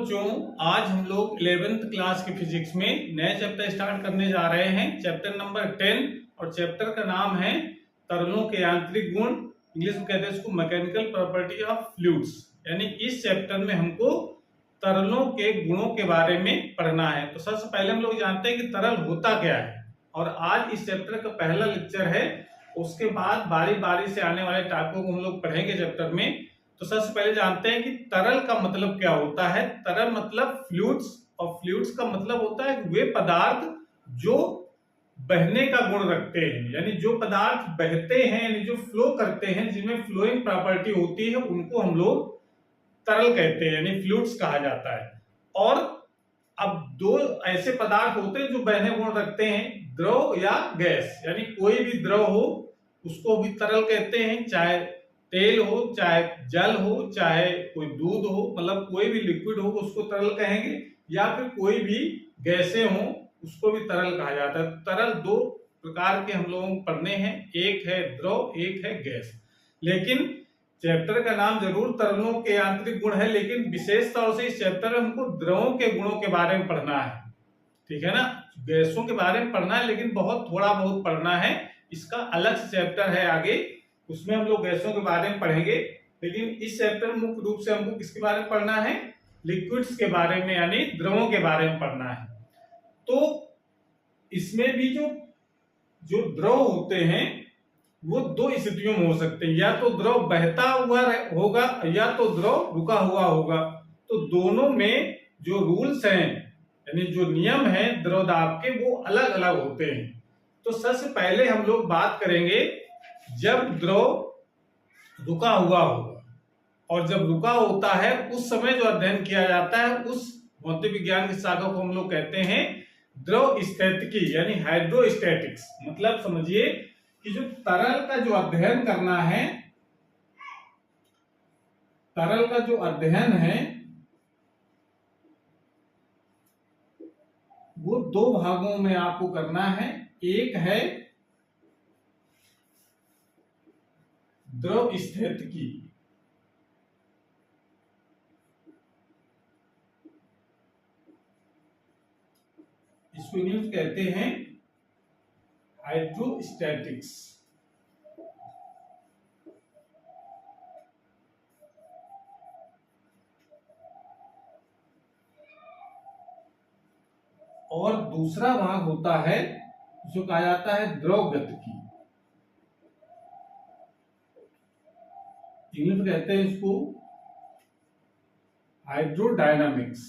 बच्चों, आज हम लोग 11th क्लास के फिजिक्स में नए चैप्टर स्टार्ट करने जा रहे हैं। चैप्टर नंबर 10 और चैप्टर का नाम है तरलों के यांत्रिक गुण। इंग्लिश में कहते हैं इसको मैकेनिकल प्रॉपर्टी ऑफ फ्लूइड्स। यानी इस चैप्टर में हमको तरलों के गुणों के बारे में पढ़ना है। तो सबसे पहले हम लोग जानते हैं कि तरल होता क्या है, और आज इस चैप्टर का पहला लेक्चर है। उसके बाद बारी बारी से आने वाले टॉपिकों को हम लोग पढ़ेंगे चैप्टर में। तो सबसे पहले जानते हैं कि तरल का मतलब क्या होता है। तरल मतलब फ्लूइड्स, और फ्लूइड्स का मतलब होता है वे पदार्थ जो बहने का गुण रखते हैं, यानी जो पदार्थ बहते हैं, यानी जो फ्लो करते हैं, जिनमें फ्लोइंग प्रॉपर्टी होती है, उनको हम लोग तरल कहते हैं, यानी फ्लूइड्स कहा जाता है। और अब दो ऐसे पदार्थ होते हैं जो बहने गुण रखते हैं, द्रव या गैस। यानी कोई भी द्रव हो उसको भी तरल कहते हैं, चाहे तेल हो, चाहे जल हो, चाहे कोई दूध हो, मतलब कोई भी लिक्विड हो उसको तरल कहेंगे, या फिर कोई भी गैसें हो उसको भी तरल कहा जाता है। तरल दो प्रकार के हम लोगों को पढ़ने हैं, एक है द्रव, एक है गैस। लेकिन चैप्टर का नाम जरूर तरलों के यांत्रिक गुण है, लेकिन विशेष तौर से इस चैप्टर में हमको द्रवों के गुणों के बारे में पढ़ना है। ठीक है ना, गैसों के बारे में पढ़ना है लेकिन बहुत थोड़ा बहुत पढ़ना है। इसका अलग से चैप्टर है आगे, उसमें हम लोग गैसों के बारे में पढ़ेंगे। लेकिन इस चैप्टर में मुख्य रूप से हमको किसके बारे में पढ़ना है, लिक्विड्स के बारे में, यानी द्रवों के बारे में पढ़ना है। तो इसमें भी जो द्रव होते हैं वो दो स्थितियों में हो सकते हैं, या तो द्रव बहता हुआ होगा या तो द्रव रुका हुआ होगा। तो दोनों में जो रूल्स हैं, यानी जो नियम हैं द्रव दाब के, वो अलग अलग होते हैं। तो सबसे पहले हम लोग बात करेंगे जब द्रव रुका हुआ होगा, और जब रुका होता है उस समय जो अध्ययन किया जाता है उस भौतिक विज्ञान की शाखा को हम लोग कहते हैं द्रव स्थितिकी, यानी हाइड्रोस्टैटिक्स। मतलब समझिए कि जो तरल का जो अध्ययन करना है, तरल का जो अध्ययन है वो दो भागों में आपको करना है। एक है द्रव स्थितिकी, इसको इंग्लिश कहते हैं हाइड्रोस्टैटिक्स। और दूसरा भाग होता है जो कहा जाता है द्रव गतिकी। इंग्लिश में कहते हैं इसको हाइड्रोडायनामिक्स।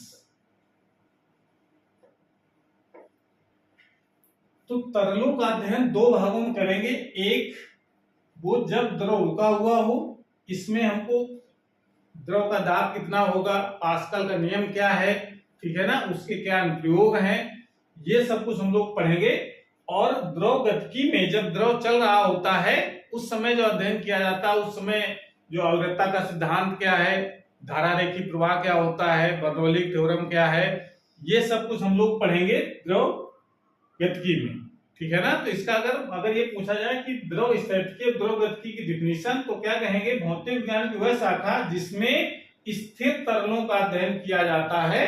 तो तरलों का अध्ययन दो भागों में करेंगे। एक वो जब द्रव रुका हुआ हो, इसमें हमको द्रव का दाब कितना होगा, पास्कल का नियम क्या है, ठीक है ना, उसके क्या अनुप्रयोग हैं, ये सब कुछ हम लोग पढ़ेंगे। और द्रव गतिकी में जब द्रव चल रहा होता है उस समय जो अध्ययन किया जाता है, उस समय जो अवगतता का सिद्धांत क्या है, धारा रेखी प्रवाह क्या होता है, बर्नौली थ्योरम क्या है, ये सब कुछ हम लोग पढ़ेंगे द्रव गतिकी में। ठीक है ना। तो इसका अगर ये पूछा जाए कि द्रव स्थितिकी और द्रव गतिकी की डिफिनीशन, तो क्या कहेंगे, भौतिक विज्ञान की वह शाखा जिसमें स्थिर तरलों का अध्ययन किया जाता है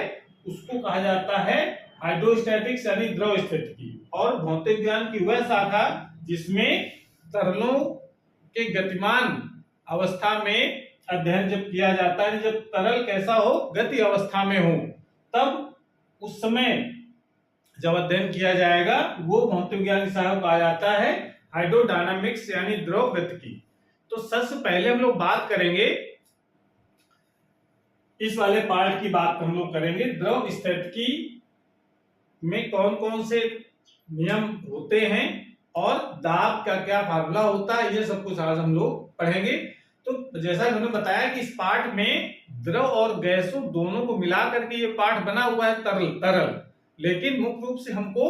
उसको कहा जाता है हाइड्रोस्टैटिक्स, यानी द्रव स्थितिकी। और भौतिक विज्ञान की वह शाखा जिसमें तरलों के गतिमान अवस्था में अध्ययन जब किया जाता है, जब तरल कैसा हो, गति अवस्था में हो, तब उस समय जब अध्ययन किया जाएगा वो भौतिक विज्ञान की शाखा कहा जाता है हाइड्रोडायनामिक्स, यानी द्रव गतिकी। तो सबसे पहले हम लोग बात करेंगे, इस वाले पार्ट की बात हम लोग करेंगे, द्रव स्थितिकी में कौन कौन से नियम होते हैं और दाब का क्या फार्मूला होता है, ये सब कुछ आज हम लोग पढ़ेंगे। तो जैसा मैंने बताया कि इस पार्ट में द्रव और गैसों दोनों को मिलाकर के ये पार्ट बना हुआ है तरल। लेकिन मुख्य रूप से हमको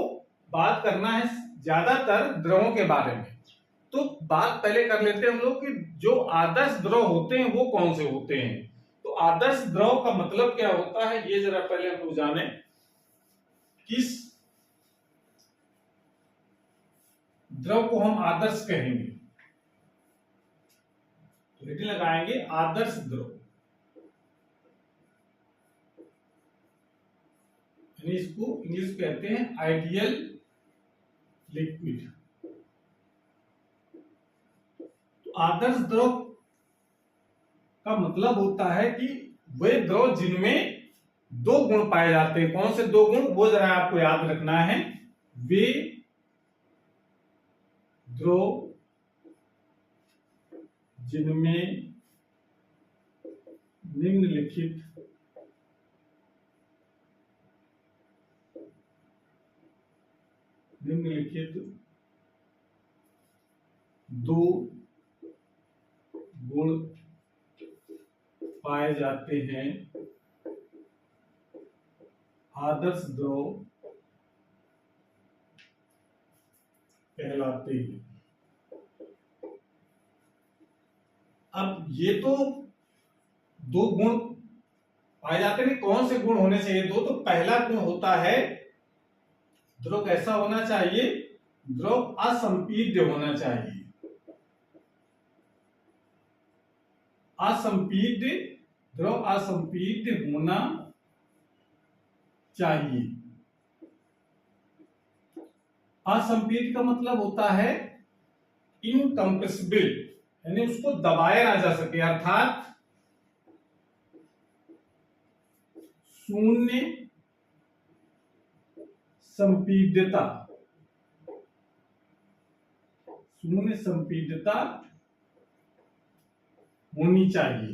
बात करना है ज्यादातर द्रवों के बारे में। तो बात पहले कर लेते हैं हम लोग कि जो आदर्श द्रव होते हैं वो कौन से होते हैं। तो आदर्श द्रव का मतलब क्या होता है, ये जरा पहले हम लोग जाने। किस द्रव को हम आदर्श कहेंगे, तो हेडिंग लगाएंगे आदर्श द्रव। यानी इसको इंग्लिश कहते हैं आइडियल लिक्विड। तो आदर्श द्रव का मतलब होता है कि वे द्रव जिनमें दो गुण पाए जाते हैं। कौन से दो गुण, वो जरा आपको याद रखना है। वे द्रव जिनमें निम्नलिखित दो गुण पाए जाते हैं, आदर्श द्रव कहलाते हैं। अब ये तो दो गुण पाए जाते हैं, कौन से गुण होने चाहिए? दो। तो पहला गुण होता है द्रव कैसा होना चाहिए? द्रव असंपीड्य होना चाहिए। असंपीड्य, द्रव असंपीड्य होना चाहिए। असंपीड्य का मतलब होता है इनकम्प्रेसिबल, यानी उसको दबाया ना जा सके, अर्थात शून्य संपीड्यता। शून्य संपीड्यता होनी चाहिए।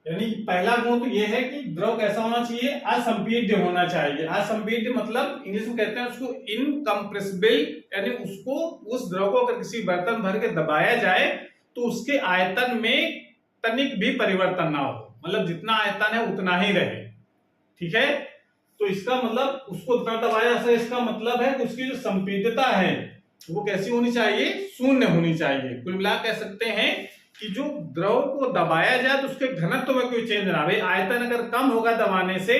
यानी पहला गुण तो यह है कि द्रव कैसा होना चाहिए? असंपीड्य होना चाहिए। असंपीड्य मतलब इंग्लिश में कहते हैं उसको इनकम्प्रेसिबल, यानी उसको, उस द्रव को अगर किसी बर्तन भर के दबाया जाए तो उसके आयतन में तनिक भी परिवर्तन ना हो, मतलब जितना आयतन है उतना ही रहे। ठीक है, तो इसका मतलब उसको दबाया जाए, इसका मतलब है कि उसकी जो संपीड्यता है वो कैसी होनी चाहिए? शून्य होनी चाहिए। कुल मिला कह सकते हैं कि जो द्रव को दबाया जाए तो उसके घनत्व में कोई चेंज ना। भाई आयतन अगर कम होगा दबाने से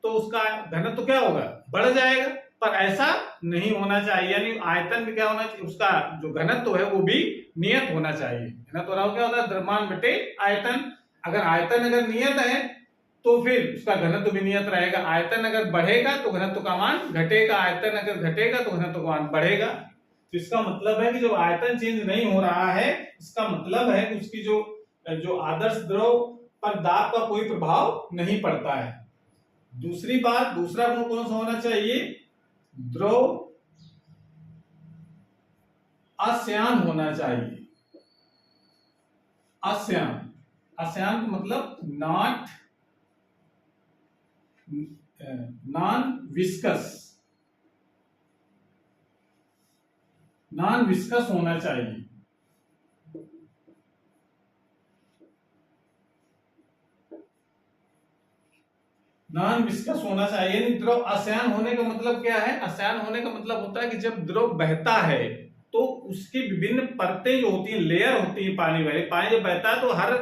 तो उसका घनत्व क्या होगा? बढ़ जाएगा, पर ऐसा नहीं होना चाहिए। यानी आयतन भी क्या होना चाहिए? उसका जो घनत्व है वो भी नियत होना चाहिए। घनत्व क्या होता है? द्रव्यमान बटे आयतन। अगर आयतन अगर नियत है तो फिर उसका घनत्व भी नियत रहेगा। आयतन अगर बढ़ेगा तो घनत्व का मान घटेगा, आयतन अगर घटेगा तो घनत्व का मान बढ़ेगा। तो इसका मतलब है कि जब आयतन चेंज नहीं हो रहा है, इसका मतलब है कि उसकी जो आदर्श द्रव पर दाब का कोई प्रभाव नहीं पड़ता है। दूसरी बात, दूसरा गुण कौन सा होना चाहिए? द्रव अश्यान होना चाहिए। अश्यान, अश्यान मतलब नॉन विस्कस होना चाहिए। नॉन विस्कस होना चाहिए। द्रव अश्यान होने का मतलब क्या है? अश्यान होने का मतलब होता है कि जब द्रव बहता है तो उसकी विभिन्न परतें जो होती हैं, लेयर होती है पानी वाली। पानी जब बहता है तो हर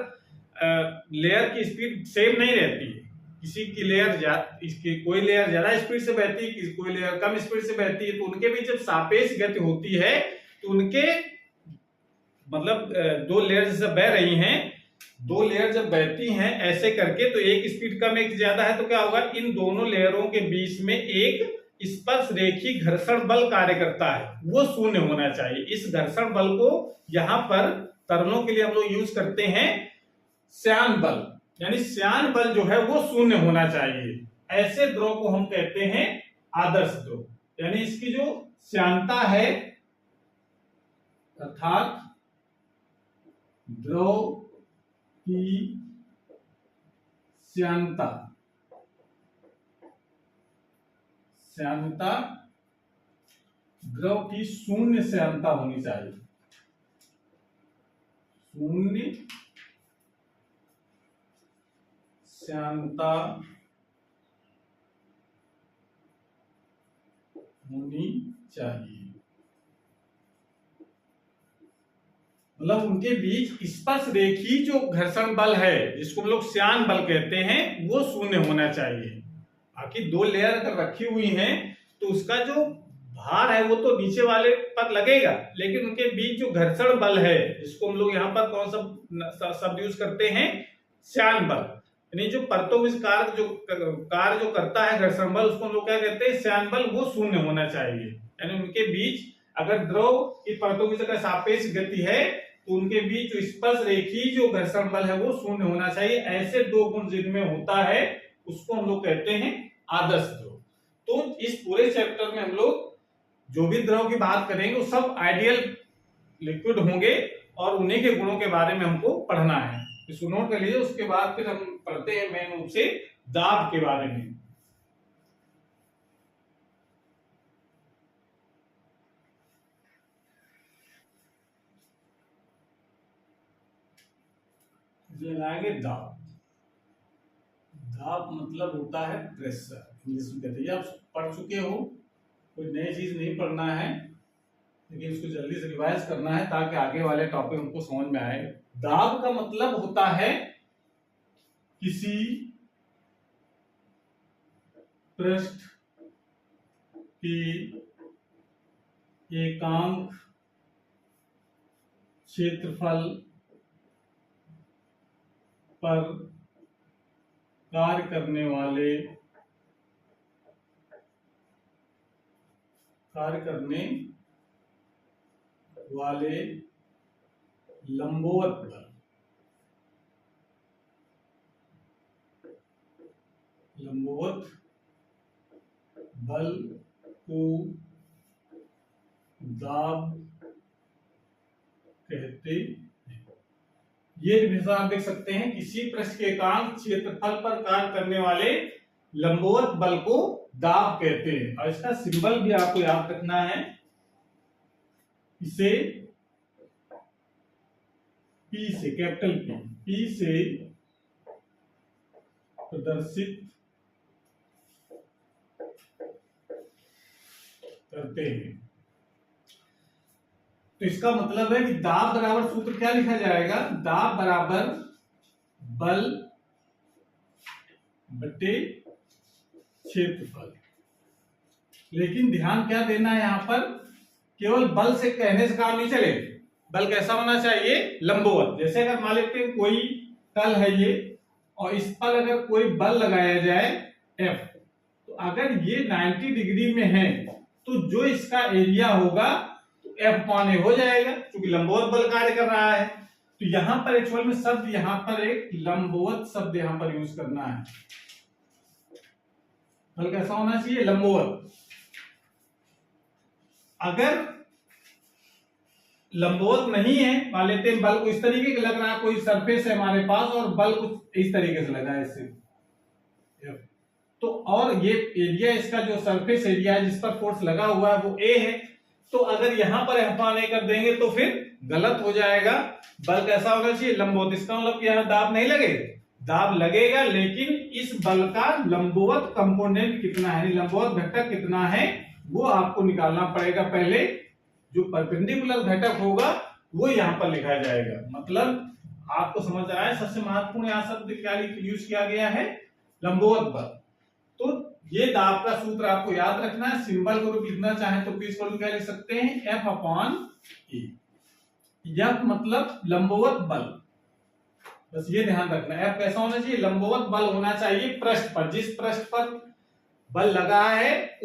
लेयर की स्पीड सेम नहीं रहती है। किसी की लेयर इसकी कोई लेयर ज्यादा स्पीड से बहती है, किसी कोई लेयर कम स्पीड से बहती है। तो उनके बीच जब सापेक्ष गति होती है तो उनके मतलब दो लेयर जैसे बह रही हैं, दो लेयर जब बहती हैं ऐसे करके, तो एक स्पीड कम एक ज्यादा है तो क्या होगा? इन दोनों लेयरों के बीच में एक स्पर्श रेखी घर्षण बल कार्य करता है, वो शून्य होना चाहिए। इस घर्षण बल को यहाँ पर तरलों के लिए हम लोग यूज करते हैं श्यान बल, यानी श्यान बल जो है वो शून्य होना चाहिए। ऐसे द्रव को हम कहते हैं आदर्श द्रव। यानी इसकी जो श्यानता है, अर्थात द्रव की श्यानता द्रव की शून्य श्यानता होनी चाहिए। शून्य श्यानता होनी चाहिए, मतलब उनके बीच स्पर्श रेखी जो घर्षण बल है जिसको हम लोग श्यान बल कहते हैं वो शून्य होना चाहिए। बाकी दो लेयर अगर रखी हुई हैं तो उसका जो भार है वो तो नीचे वाले पर लगेगा, लेकिन उनके बीच जो घर्षण बल है, जिसको हम लोग यहाँ पर कौन सा शब्द यूज करते हैं, श्यान बल, यानी जो परतों में कार्य जो करता है घर्षण बल, उसको हम लोग क्या कहते हैं, श्यान बल, वो शून्य होना चाहिए। यानी उनके बीच अगर द्रव की परतों की जगह सापेक्ष गति है तो उनके बीच जो स्पर्श रेखी जो घर्षण बल है वो शून्य होना चाहिए। ऐसे दो गुण जिनमें होता है उसको हम लोग कहते हैं आदर्श द्रव। तो इस पूरे चैप्टर में हम लोग जो भी द्रव की बात करेंगे वो सब आइडियल लिक्विड होंगे और उन्हीं के गुणों के बारे में हमको पढ़ना है। इसको नोट कर लीजिए। उसके बाद फिर हम पढ़ते हैं मेन रूप से दाब के बारे में। लगाएंगे दाब। दाब मतलब होता है प्रेशर, इंग्लिश में कहते हैं। आप पढ़ चुके हो, कोई नई चीज नहीं पढ़ना है, लेकिन इसको जल्दी से रिवाइज करना है ताकि आगे वाले टॉपिक हमको समझ में आए। दाब का मतलब होता है किसी पृष्ठ की एकांक क्षेत्रफल पर कार्य करने वाले लंबवत बल को दाब कहते हैं। ये हमेशा आप देख सकते हैं, किसी पृष्ठ के एकांक क्षेत्रफल पर कार्य करने वाले लंबवत बल को दाब कहते हैं। और इसका सिंबल भी आपको याद रखना है, इसे P से, कैपिटल P से प्रदर्शित करते हैं। तो इसका मतलब है कि दाब बराबर सूत्र क्या लिखा जाएगा, दाब बराबर बल बटे क्षेत्रफल। लेकिन ध्यान क्या देना है, यहां पर केवल बल से कहने से काम नहीं चलेगा। बल कैसा होना चाहिए, लंबवत। जैसे अगर मान लेते हैं कोई तल है ये और इस पर अगर कोई बल लगाया जाए F, तो अगर ये 90 डिग्री में है तो जो इसका एरिया होगा F/A हो जाएगा, क्योंकि लंबवत बल कार्य कर रहा है। तो यहां पर एक्चुअल में शब्द, यहां पर एक लंबवत शब्द यहां पर यूज करना है। बल कैसा होना चाहिए, लंबवत। अगर लंबवत नहीं है, मान लेते हैं बल को इस तरीके का लग रहा है, कोई सरफेस है हमारे पास और बल कुछ इस तरीके से लगा है इससे, तो और ये एरिया, इसका जो सरफेस एरिया है जिस पर फोर्स लगा हुआ है वो A है, तो अगर यहां पर F/A कर देंगे तो फिर गलत हो जाएगा। बल कैसा होना चाहिए, लंबवत। इसका मतलब कि यहां दाब नहीं लगेगा, दाब लगेगा, लेकिन इस बल का लंबवत कंपोनेंट कितना है, लंबवत घटक कितना है, वो आपको निकालना पड़ेगा। पहले जो परपेंडिकुलर घटक होगा वो यहां पर लिखा जाएगा। मतलब आपको समझ आया है, सबसे महत्वपूर्ण यहां शब्द क्या यूज किया गया है, लंबवत बल। तो ये दाब का सूत्र आपको याद रखना है। सिंबल को लिखना चाहें तो प्लीज क्या लिख सकते हैं, F/E। F मतलब लंबवत बल, बस ये ध्यान रखना है। F कैसा होना चाहिए, लंबवत बल होना चाहिए पृष्ठ पर। जिस पृष्ठ पर बल लगा है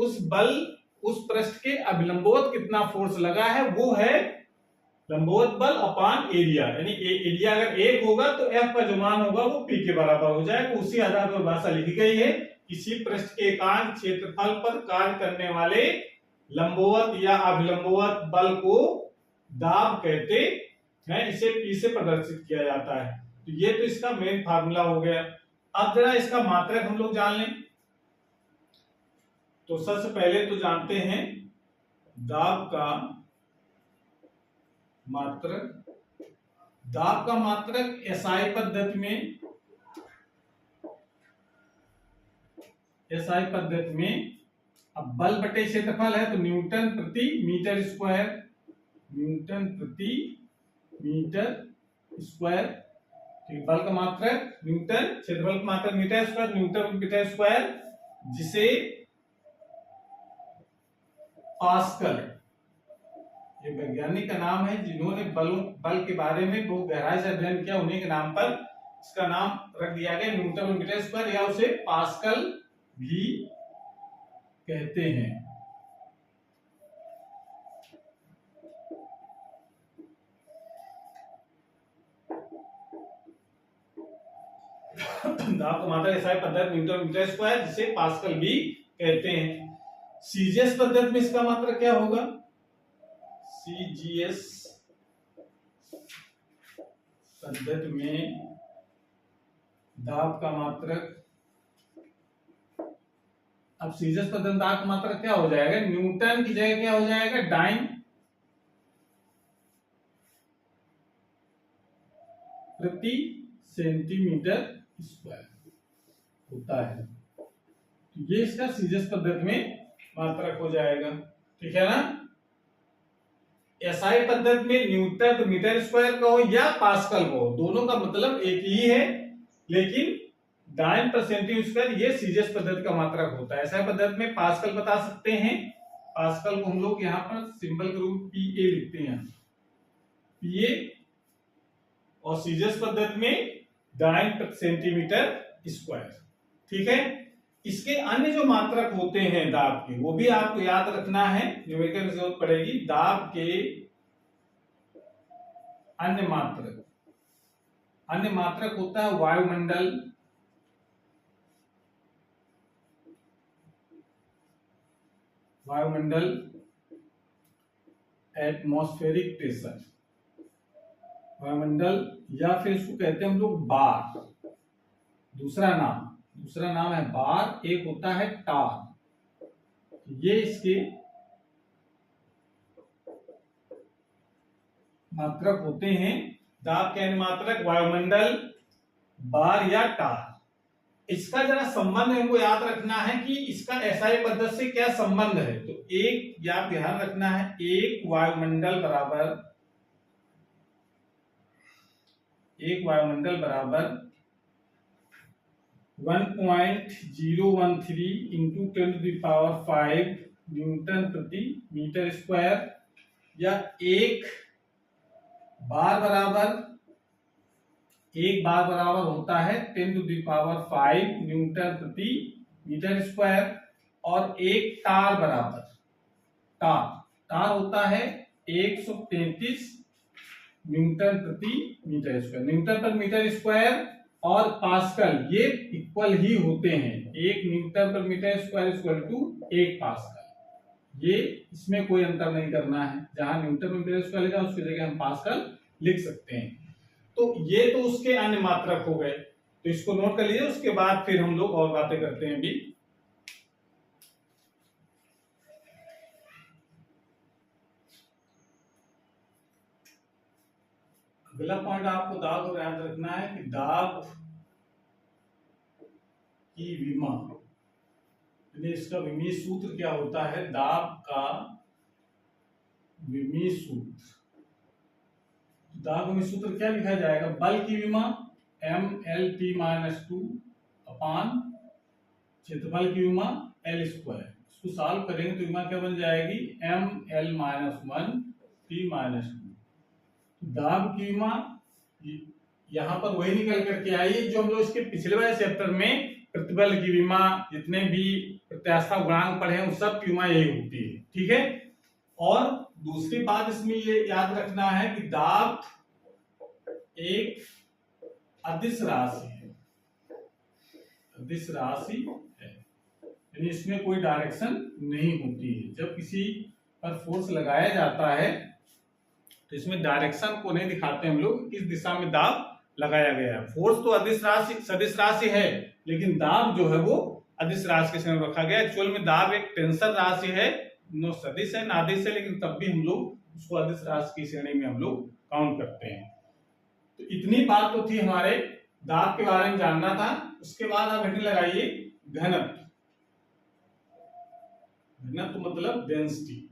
उस पृष्ठ के अभिलंबवत कितना फोर्स लगा है वो है लंबवत बल अपॉन एरिया। यानी एरिया अगर 1 होगा तो F का जो मान होगा वो P के बराबर हो जाएगा। उसी आधार पर भाषा लिखी गई है, किसी पृष्ठ के एकांक क्षेत्रफल पर कार्य करने वाले लंबवत या अभिलंबवत बल को दाब कहते हैं। इसे P से प्रदर्शित किया जाता है। तो ये तो इसका मेन फार्मूला हो गया। अब जरा इसका मात्रक हम लोग जान लें। तो सबसे पहले तो जानते हैं दाब का मात्रक। दाब का मात्रक SI पद्धति में अब बल बटे क्षेत्रफल है तो न्यूटन प्रति मीटर स्क्वायर, ठीक। बल का मात्रक न्यूटन, क्षेत्रफल का मात्रक मीटर स्क्वायर, जिसे पास्कल। ये वैज्ञानिक का नाम है जिन्होंने बल के बारे में बहुत गहराई से अध्ययन किया, उन्हीं के नाम पर इसका नाम रख दिया गया न्यूटन प्रति मीटर स्क्वायर, या उसे पास्कल भी कहते हैं। दाब का मात्रक एसआई पद्धति न्यूटन मीटर स्क्वायर, जिसे पास्कल भी कहते हैं। सीजीएस पद्धति में इसका मात्रक क्या होगा? सीजीएस पद्धति में दाब का मात्रक, अब सीजीएस पद्धति में दाब का मात्रक क्या हो जाएगा? न्यूटन की जगह क्या हो जाएगा? डाइन प्रति सेंटीमीटर स्क्वायर होता है। तो ये इसका सीजीएस पद्धति में मात्रक हो जाएगा, ठीक है ना। एसआई पद्धति में न्यूटन प्रति मीटर स्क्वायर का हो या पास्कल का हो, दोनों का मतलब एक ही है, लेकिन डाइन पर सेंटीमीटर स्क्वायर ये सीजीएस पद्धति का मात्रक होता है। एसआई पद्धति में पास्कल बता सकते हैं, पास्कल को हम लोग यहाँ पर सिंबल के रूप पीए लिखते हैं, पीए, और सीजीएस पद्धति में डाइन प्रति सेंटीमीटर स्क्वायर, ठीक है। इसके अन्य जो मात्रक होते हैं दाब के, वो भी आपको याद रखना है, न्यूमेरिकल की जरूरत पड़ेगी। दाब के अन्य मात्रक होता है वायुमंडल, एटमॉस्फेरिक प्रेशर, वायुमंडल, या फिर इसको कहते हैं हम लोग बार। दूसरा नाम है बार, एक होता है टार। ये इसके मात्रक होते हैं। दाब के अन्य मात्रक वायुमंडल, बार या टार। इसका जरा संबंध हमको याद रखना है कि इसका एसआई पद्धति से क्या संबंध है। तो एक या ध्यान रखना है, एक वायुमंडल बराबर 1.013 इंटू 10⁵ न्यूटन प्रति मीटर स्क्वायर, या एक बार बराबर होता है 10⁵ न्यूटन प्रति मीटर स्क्वायर, और एक टार होता है 133 न्यूटन प्रति मीटर स्क्वायर। न्यूटन पर मीटर स्क्वायर और पास्कल ये इक्वल ही होते हैं। 1 न्यूटन पर metre square equal to 1 pascal. ये इसमें कोई अंतर नहीं करना है, जहां न्यूटन पर मीटर स्क्वायर लिखा उसकी जगह हम पास्कल लिख सकते हैं। तो ये तो उसके अन्य मात्रक हो गए, तो इसको नोट कर लीजिए, उसके बाद फिर हम लोग और बातें करते हैं। अभी अगला पॉइंट आपको दाब को याद रखना है कि दाब की विमा, इसका विमीय सूत्र क्या होता है? दाब का विमीय सूत्र, दाब विमीय सूत्र क्या लिखा जाएगा? बल की विमा mLT-2 अपान क्षेत्रफल की विमा L स्क्वायर। इसको सॉल्व करेंगे तो विमा क्या बन जाएगी? mL-1T-2। दाब की विमा यहां पर वही निकल करके आई जो हम लोग इसके पिछले वाले चैप्टर में प्रतिबल की विमा, जितने भी प्रत्यास्था गुणांक पढ़े हैं उन सब की विमा यही होती है, ठीक है। और दूसरी बात इसमें ये याद रखना है कि दाब एक अदिश राशि है, यानी इसमें कोई डायरेक्शन नहीं होती है। जब किसी पर फोर्स लगाया जाता है तो इसमें डायरेक्शन को नहीं दिखाते हम लोग, किस दिशा में दाब लगाया गया है। फोर्स तो अदिश राशि, सदिश राशि है, लेकिन दाब जो है वो अदिश राशि के श्रेणी में रखा गया है। एक्चुअल में दाब एक टेंसर राशि है, नो सदिश है ना आदिश है, लेकिन तब भी हम लोग उसको अदिश राशि की श्रेणी में हम लोग काउंट करते हैं। तो इतनी बात तो थी हमारे दाब के बारे में जानना था। उसके बाद आप हेडिंग लगाइए घनत्व। घनत्व मतलब डेंसिटी।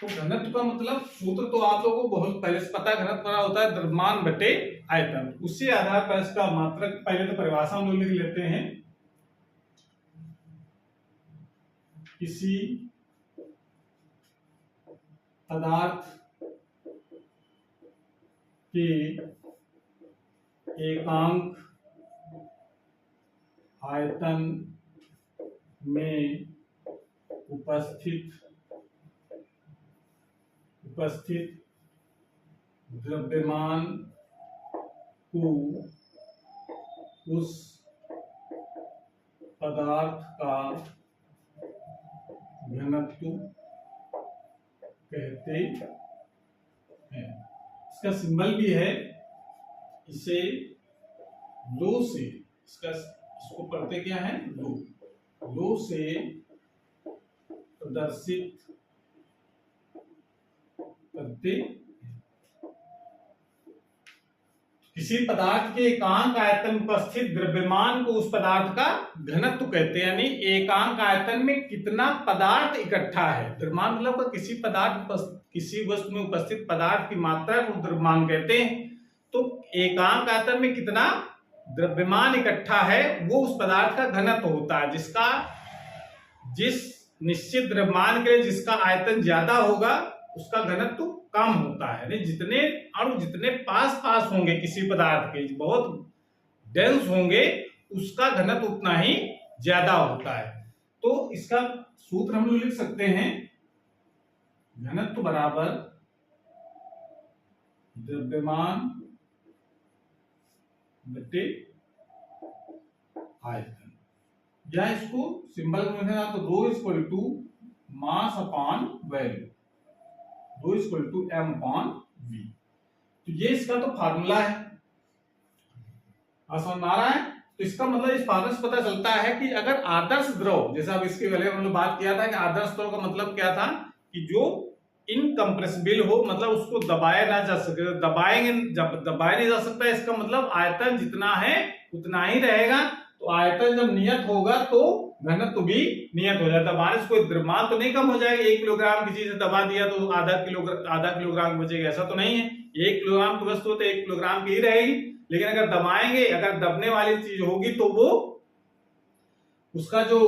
तो घनत्व का मतलब सूत्र तो आप लोगों को बहुत पहले से पता है, घनत्व बड़ा होता है द्रव्यमान बटे आयतन। उसी आधार पर इसका मात्रक पहले तो परिभाषा हम लोग लिख लेते हैं। किसी पदार्थ के एकांक आयतन में उपस्थित द्रव्यमान को उस पदार्थ का घनत्व कहते हैं। इसका सिंबल भी है, इसे लो से, इसको पढ़ते क्या है, लो से प्रदर्शित करते। किसी पदार्थ के एकांक आयतन में उपस्थित द्रव्यमान को उस पदार्थ का घनत्व कहते हैं। यानी एकांक आयतन में कितना पदार्थ इकट्ठा है, द्रव्यमान मतलब किसी पदार्थ, किसी वस्तु में उपस्थित पदार्थ की मात्रा को द्रव्यमान कहते हैं। तो एकांक आयतन में कितना द्रव्यमान इकट्ठा है वो उस पदार्थ का घनत्व होता है, जिस निश्चित द्रव्यमान के लिए जिसका आयतन ज्यादा होगा उसका घनत्व कम होता है। यानी जितने अणु जितने पास पास होंगे किसी पदार्थ के, बहुत डेंस होंगे, उसका घनत्व उतना ही ज्यादा होता है। तो इसका सूत्र हम लोग लिख सकते हैं, घनत्व बराबर द्रव्यमान बटे आयतन, या इसको सिंबल में है तो rho equal to mass upon value, rho equal to M upon V. तो ये इसका तो फार्मूला है, समझ में आ रहा है। तो इसका मतलब इस फार्मूले से पता चलता है कि अगर आदर्श द्रव, जैसा अब इसके पहले हमने बात किया था कि आदर्श द्रव का मतलब क्या था कि जो इनकम्प्रेसिबल हो, मतलब उसको दबाया ना जा सके, दबाएंगे जब दबाया नहीं जा सकता, इसका मतलब आयतन जितना है उतना ही रहेगा। तो आयतन जब नियत होगा तो घनत्व भी नियत हो जाता है। दबाने से कोई द्रव्यमान तो नहीं कम हो जाएगा, 1 किलोग्राम की चीज दबा दिया तो आधा किलोग्राम बचेगा, ऐसा तो नहीं है। 1 किलोग्राम की वस्तु तो 1 किलोग्राम की ही रहेगी, लेकिन अगर दबाएंगे, अगर दबने वाली चीज होगी तो वो उसका जो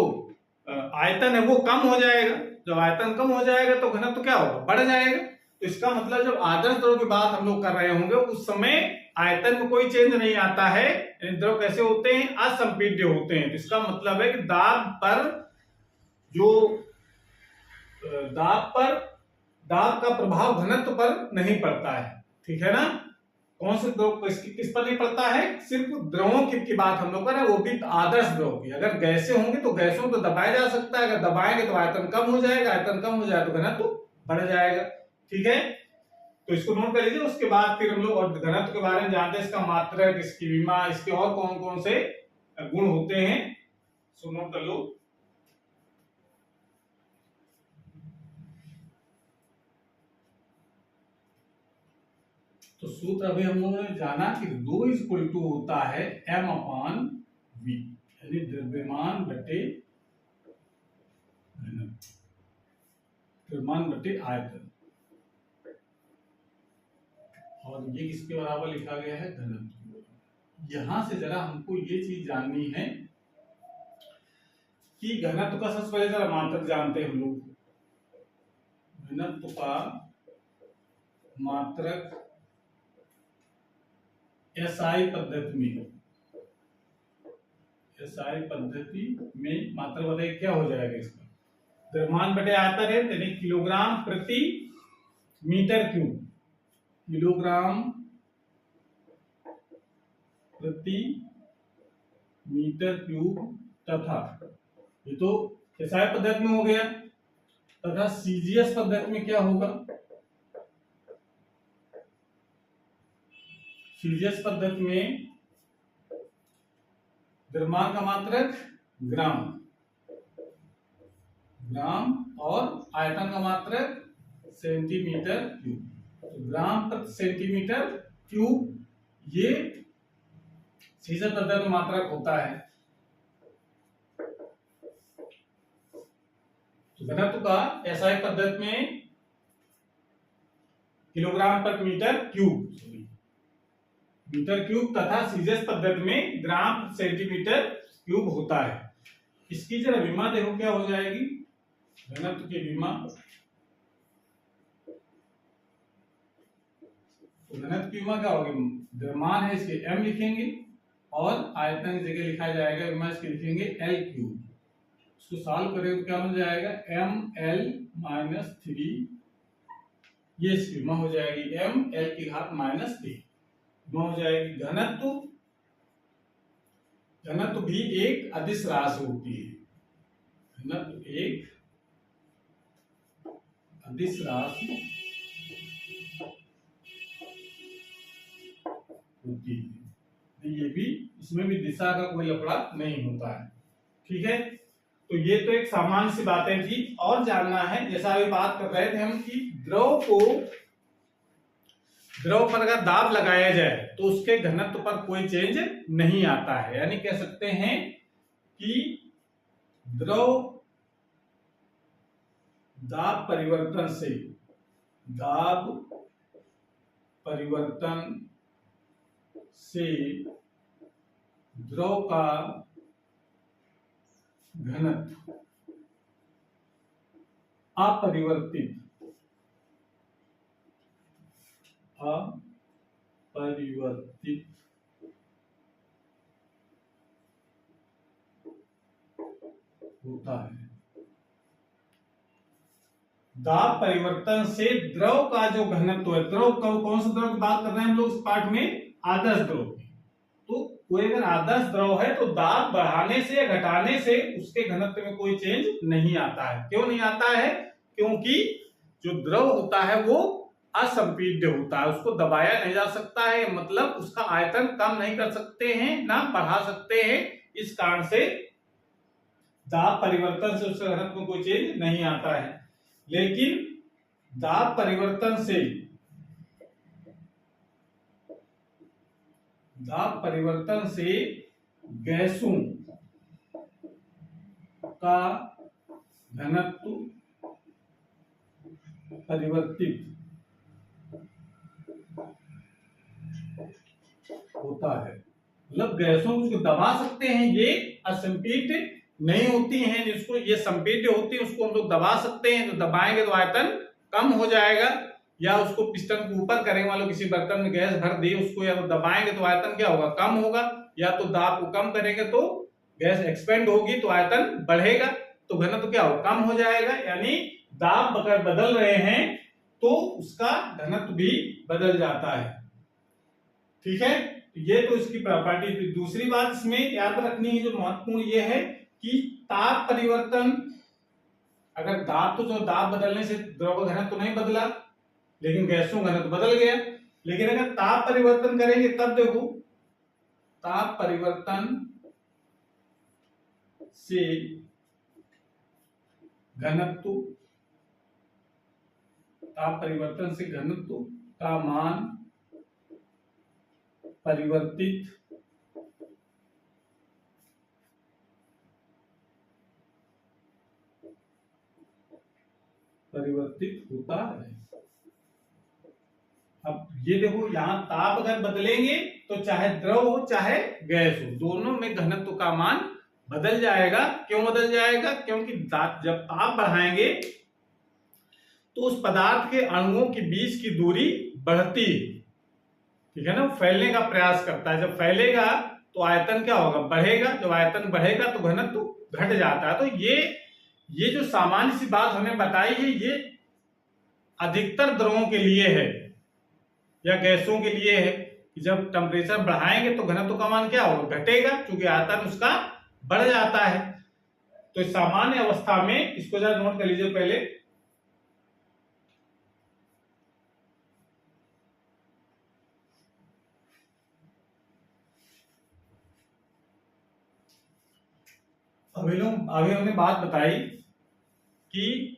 आयतन है वो कम हो जाएगा। जब आयतन कम हो जाएगा तो घनत्व क्या होगा, बढ़ जाएगा। तो इसका मतलब जब आदर्श द्रव की बात हम लोग कर रहे होंगे उस समय आयतन में कोई चेंज नहीं आता है, द्रव कैसे होते हैं, असंपीड्य होते हैं। तो इसका मतलब है कि दाब का प्रभाव घनत्व पर नहीं पड़ता है, ठीक है ना। कौन से द्रव किस पर नहीं पड़ता है, सिर्फ द्रवों की बात हम लोग कर रहे हैं, वो भी आदर्श द्रव की। अगर गैसें होंगी तो गैसों को दबाया जा सकता है, अगर दबाएंगे तो आयतन कम हो जाएगा, आयतन कम हो जाए तो घनत्व बढ़ जाएगा, ठीक है। तो इसको नोट कर लीजिए। उसके बाद फिर हम लोग और घनत्व के बारे में जानते हैं, इसका मात्रक, इसकी विमा, इसके और कौन कौन से गुण होते हैं, सो नोट कर लो। तो सूत्र अभी हम लोगों ने जाना कि रो इक्वल टू होता है एम अपॉन वी, यानी द्रव्यमान बटे घनत्व, द्रव्यमान बटे आयतन। और ये किसके बराबर लिखा गया है, घनत्व। यहां से जरा हमको ये चीज जाननी है कि घनत्व का सबसे पहले जरा मात्रक जानते हैं हम लोग। घनत्व का मात्रक एसआई पद्धति में मात्रक बताइए क्या हो जाएगा इसका, द्रव्यमान बटे आयतन है, यानी किलोग्राम प्रति मीटर क्यूब, किलोग्राम प्रति मीटर क्यूब, तथा ये तो एसआई पद्धति में हो गया, तथा सीजीएस पद्धति में क्या होगा, सीजीएस पद्धति में द्रव्यमान का मात्रक ग्राम और आयतन का मात्रक सेंटीमीटर क्यूब। तो ग्राम प्रति सेंटीमीटर क्यूब ये सीजीएस पद्धति में मात्रक होता है। तो घनत्व का एसआई पद्धति में किलोग्राम पर मीटर क्यूब, मीटर क्यूब तथा सीजीएस पद्धति में ग्राम सेंटीमीटर क्यूब होता है। इसकी जरा विमा देखो क्या हो जाएगी, घनत्व की विमा। तो घनत्व की विमा क्या होगी, द्रव्यमान है इसके m लिखेंगे और आयतन की जगह लिखा जाएगा विमा इसके लिखेंगे L क्यूब। इसको सॉल्व करें तो क्या बन जाएगा ml-3, ये इसकी विमा हो जाएगी ml की घात -3 हो जाएगी। घनत्व, घनत्व भी एक अदिश राशि होती है, घनत्व एक अदिश राशि होती है। ये भी, इसमें भी दिशा का कोई लफड़ा नहीं होता है। ठीक है, तो ये तो एक सामान्य सी बातें थी। और जानना है, जैसा अभी बात कर रहे थे हम कि द्रव को, द्रव पर अगर दाब लगाया जाए तो उसके घनत्व पर कोई चेंज नहीं आता है। यानी कह सकते हैं कि द्रव दाब परिवर्तन से, दाब परिवर्तन से द्रव का घनत्व अपरिवर्तित होता है। दाब परिवर्तन से द्रव का जो घनत्व है, द्रव का कौन सा द्रव की बात कर रहे हैं हम लोग इस पाठ में, आदर्श द्रव की। तो कोई अगर आदर्श द्रव है तो दाब बढ़ाने से या घटाने से उसके घनत्व में कोई चेंज नहीं आता है। क्यों नहीं आता है, क्योंकि जो द्रव होता है वो असंपीड्य होता है, उसको दबाया नहीं जा सकता है, मतलब उसका आयतन कम नहीं कर सकते हैं ना बढ़ा सकते हैं। इस कारण से दाब परिवर्तन से उसके घनत्व में कोई चेंज नहीं आता है। लेकिन दाब परिवर्तन से, दाब परिवर्तन से गैसों का घनत्व परिवर्तित होता है, मतलब गैसों को दबा सकते हैं, ये असंपीड्य नहीं होती हैं। जिसको ये संपीड्य होती है उसको हम लोग दबा सकते हैं, तो दबाएंगे तो आयतन कम हो जाएगा। या उसको पिस्टन को ऊपर करेंगे, मान लो किसी बर्तन में गैस भर दी उसको, या तो दबाएंगे तो आयतन क्या होगा, कम होगा, या तो दाब को कम करेंगे तो गैस एक्सपेंड होगी तो आयतन बढ़ेगा, तो घनत्व तो क्या होगा, कम हो जाएगा। यानी दाब अगर बदल रहे हैं तो उसका घनत्व भी बदल जाता है। ठीक है, ये तो इसकी प्रॉपर्टी थी। दूसरी बात इसमें याद रखनी है जो महत्वपूर्ण ये है कि ताप परिवर्तन, अगर दाब, तो जो दाब बदलने से द्रव का घनत्व तो नहीं बदला, लेकिन गैसों का घनत्व बदल गया। लेकिन अगर ताप परिवर्तन करेंगे तब देखो, ताप परिवर्तन से घनत्व, ताप परिवर्तन से घनत्व का मान परिवर्तित होता है। अब ये देखो, यहां ताप अगर बदलेंगे तो चाहे द्रव हो चाहे गैस हो, दोनों में घनत्व का मान बदल जाएगा। क्यों बदल जाएगा, क्योंकि जब ताप बढ़ाएंगे तो उस पदार्थ के अणुओं के बीच की दूरी बढ़ती है, ठीक है ना, फैलने का प्रयास करता है। जब फैलेगा तो आयतन क्या होगा, बढ़ेगा, जब आयतन बढ़ेगा तो घनत्व घट जाता है। तो ये जो सामान्य सी बात हमने बताई है, ये अधिकतर द्रवों के लिए है या गैसों के लिए है कि जब टेम्परेचर बढ़ाएंगे तो घनत्व का मान क्या होगा, घटेगा, क्योंकि आयतन उसका बढ़ जाता है। तो इस सामान्य अवस्था में, इसको जरा नोट कर लीजिए पहले, अभी हमने बात बताई कि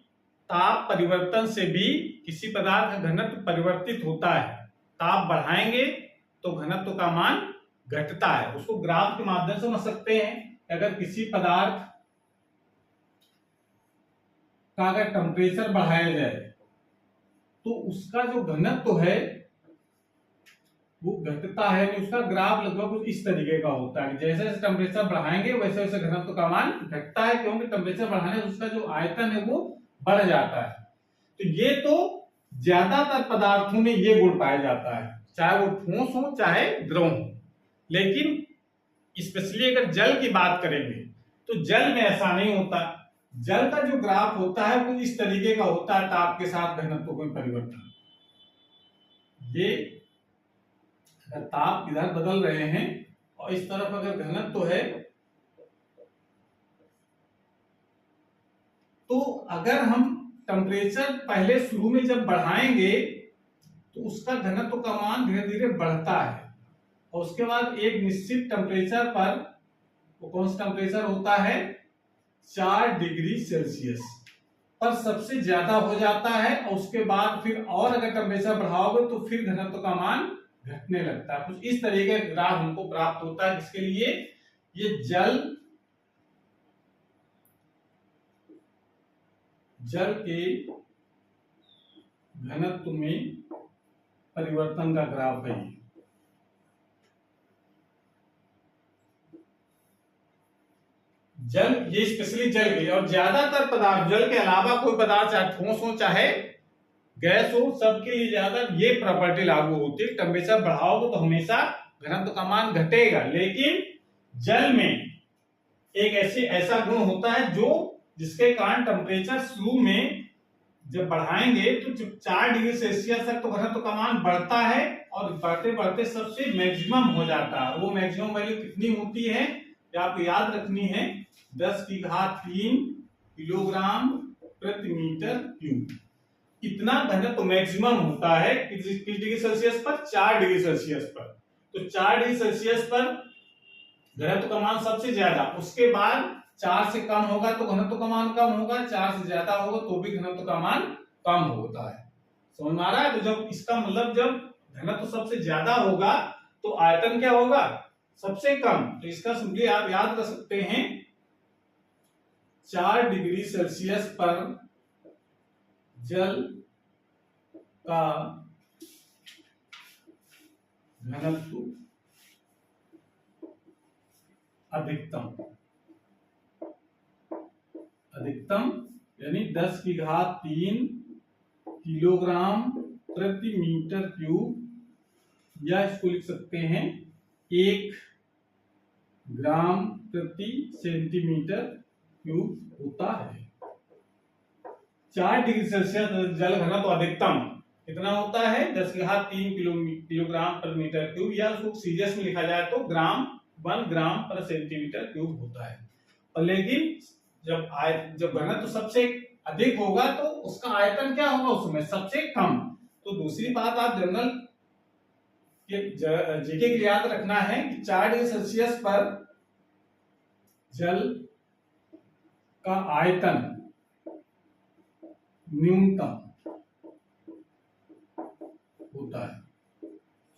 ताप परिवर्तन से भी किसी पदार्थ का घनत्व परिवर्तित होता है। ताप बढ़ाएंगे तो घनत्व का मान घटता है। उसको ग्राफ के माध्यम से समझ सकते हैं। अगर किसी पदार्थ का अगर टेम्परेचर बढ़ाया जाए तो उसका जो घनत्व है वो घटता है, उसका ग्राफ लगभग कुछ इस तरीके का होता है। जैसे जैसे टेम्परेचर बढ़ाएंगे वैसे वैसे घनत्व का मान घटता है, क्योंकि टेम्परेचर बढ़ाने से उसका जो आयतन है वो बढ़ जाता है। तो ये तो ज्यादातर पदार्थों में ये गुण पाया जाता है, चाहे वो ठोस हो चाहे द्रव हो। लेकिन स्पेशली अगर जल की बात करेंगे तो जल में ऐसा नहीं होता। जल का जो ग्राफ होता है वो इस तरीके का होता है, ताप के साथ घनत्व में परिवर्तन। ये अगर ताप इधर बदल रहे हैं और इस तरफ अगर घनत्व है, तो अगर हम टेम्परेचर पहले शुरू में जब बढ़ाएंगे तो उसका घनत्व का मान धीरे धीरे बढ़ता है, और उसके बाद एक निश्चित टेम्परेचर पर, वो कौन सा टेम्परेचर होता है, 4 डिग्री सेल्सियस पर सबसे ज्यादा हो जाता है। और उसके बाद फिर और अगर टेम्परेचर बढ़ाओगे तो फिर घनत्व का मान घटने लगता है। कुछ इस तरीके का ग्राफ हमको प्राप्त होता है, जिसके लिए ये जल के घनत्व में परिवर्तन का ग्राफ है। जल, ये स्पेशली जल के, और ज्यादातर पदार्थ जल के अलावा कोई पदार्थ चाहे ठोस हो चाहे गैस हो, सबके लिए ज्यादा ये प्रॉपर्टी लागू होती है। टेम्परेचर बढ़ाओगे तो हमेशा घनत्व का मान घटेगा, लेकिन जल में एक ऐसा गुण होता है जो जिसके कारण टेम्परेचर शुरू में जब बढ़ाएंगे तो 4 डिग्री सेल्सियस तक तो घनत्व का मान बढ़ता है, और बढ़ते बढ़ते सबसे मैक्सिमम हो जाता है। वो मैक्सिमम वैल्यू कितनी होती है आपको याद रखनी है, 10⁻³ किलोग्राम प्रति मीटर क्यूब। इतना घनत्व मैक्सिमम होता है किस डिग्री सेल्सियस पर, 4 डिग्री सेल्सियस पर। तो 4 डिग्री सेल्सियस पर घनत्व का मान सबसे ज्यादा, उसके बाद 4 से कम होगा तो घनत्व का मान कम होगा, 4 से ज्यादा होगा तो भी घनत्व का मान कम होता है। समझ में आ रहा है? तो जब इसका मतलब जब घनत्व सबसे ज्यादा होगा तो आयतन क्या होगा, सबसे कम। तो इसका सिंपली आप याद कर सकते हैं, 4 डिग्री सेल्सियस पर जल का घनत्व अधिकतम यानी 10⁻³ किलोग्राम प्रति मीटर क्यूब, या इसको लिख सकते हैं 1 ग्राम प्रति सेंटीमीटर क्यूब होता है। 4 डिग्री सेल्सियस जल घनत्व अधिकतम कितना होता है, 10⁻³ किलोग्राम पर मीटर क्यूब, या उसको सीरियस में लिखा जाए तो 1 ग्राम पर सेंटीमीटर क्यूब होता है। और लेकिन जब घनत्व सबसे अधिक होगा तो उसका आयतन क्या होगा, उसमें सबसे कम। तो दूसरी बात आप जनरल जीके के लिए याद रखना है कि 4 डिग्री सेल्सियस पर जल का आयतन न्यूनतम होता है।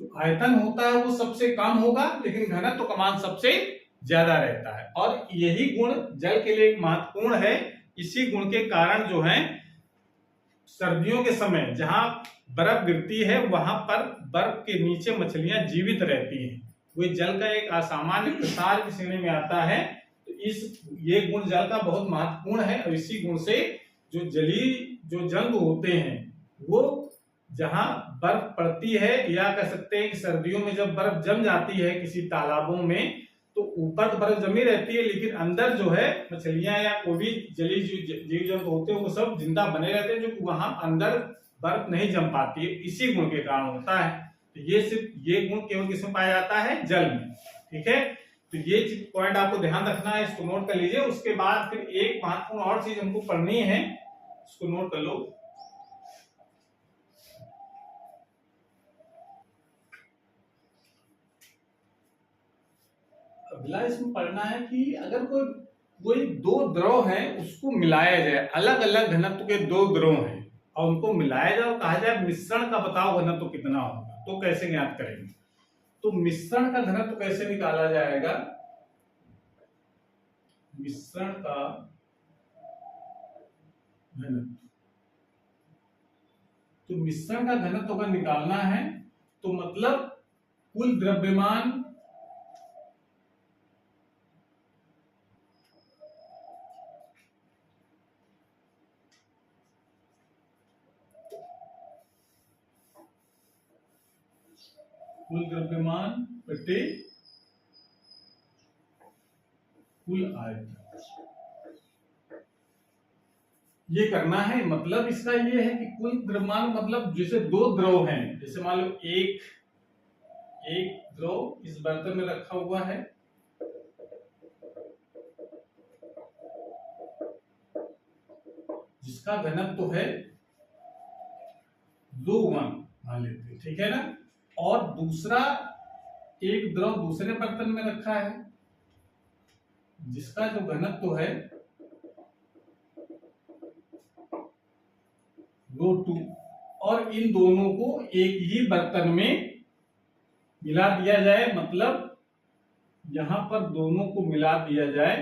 तो आयतन होता है वो सबसे कम होगा, लेकिन घनत्व का मान सबसे ज्यादा रहता है। और यही गुण जल के लिए महत्वपूर्ण है। इसी गुण के कारण जो है सर्दियों के समय जहां बर्फ गिरती है वहां पर बर्फ के नीचे मछलियां जीवित रहती हैं। वो जल का एक असामान्य प्रसार की श्रेणी में आता है। तो ये गुण जल का बहुत महत्वपूर्ण है, और इसी गुण से जो जंतु होते हैं वो जहां बर्फ पड़ती है, या कह सकते हैं कि सर्दियों में जब बर्फ जम जाती है किसी तालाबों में, तो ऊपर तो बर्फ जमी रहती है, लेकिन अंदर जो है मछलियां या कोई भी जलीय जीव जंतु होते हैं वो सब जिंदा बने रहते हैं, जो वहां अंदर बर्फ नहीं जम पाती है। इसी गुण के कारण होता है। तो ये गुण केवल किसमें पाया जाता है, जल में। ठीक है, तो ये पॉइंट आपको ध्यान रखना है, इसको नोट कर लीजिए। उसके बाद फिर एक महत्वपूर्ण और चीज हमको पढ़नी है, इसको नोट कर लो। अगला इसमें पढ़ना है कि अगर कोई 2 द्रव है उसको मिलाया जाए, अलग अलग घनत्व के 2 द्रव हैं और उनको मिलाया जाए और कहा जाए मिश्रण का बताओ घनत्व कितना होगा, तो कैसे ज्ञात करेंगे। तो मिश्रण का घनत्व कैसे निकाला जाएगा, मिश्रण का घनत्व। तो मिश्रण का घनत्व अगर निकालना है तो मतलब कुल द्रव्यमान बटे कुल आयतन, ये करना है। मतलब इसका ये है कि कुल द्रव्यमान मतलब जैसे दो द्रव हैं, जैसे मान लो एक द्रव इस बर्तन में रखा हुआ है, जिसका घनत्व है 2:1 मान लेते हैं, ठीक है ना। और दूसरा एक द्रव दूसरे बर्तन में रखा है, जिसका जो घनत्व है 2:2, और इन दोनों को एक ही बर्तन में मिला दिया जाए, मतलब यहां पर दोनों को मिला दिया जाए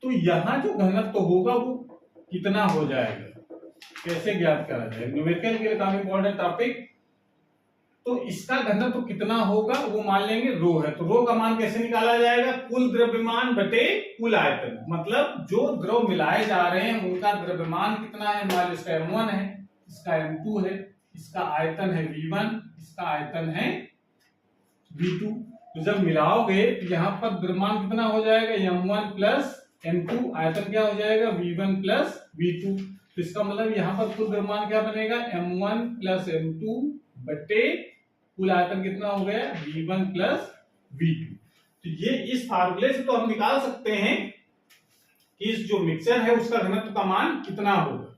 तो यहां जो घनत्व होगा वो कितना हो जाएगा, कैसे ज्ञात करा जाए, न्यूमेरिकल के लिए काफी इंपॉर्टेंट टॉपिक। तो इसका घनत्व कितना होगा वो मान लेंगे रो है, तो रो का मान कैसे निकाला जाएगा, कुल द्रव्यमान बटे कुल आयतन, मतलब जो द्रव मिलाए जा रहे हैं उनका द्रव्यमान कितना है, मान लो इसका m1 है, इसका m2 है, इसका आयतन है v1, इसका आयतन है v2। तो जब मिलाओगे तो यहाँ पर द्रव्यमान कितना हो जाएगा, m1 प्लस m2, आयतन क्या हो जाएगा v1 प्लस v2। तो इसका मतलब यहाँ पर कुल द्रव्यमान क्या बनेगा, m1 प्लस m2 बटे कुल आयतन कितना हो गया, v1 प्लस v2। तो ये इस फार्मूले से तो हम निकाल सकते हैं कि इस जो मिक्सचर है उसका घनत्व का मान कितना होगा।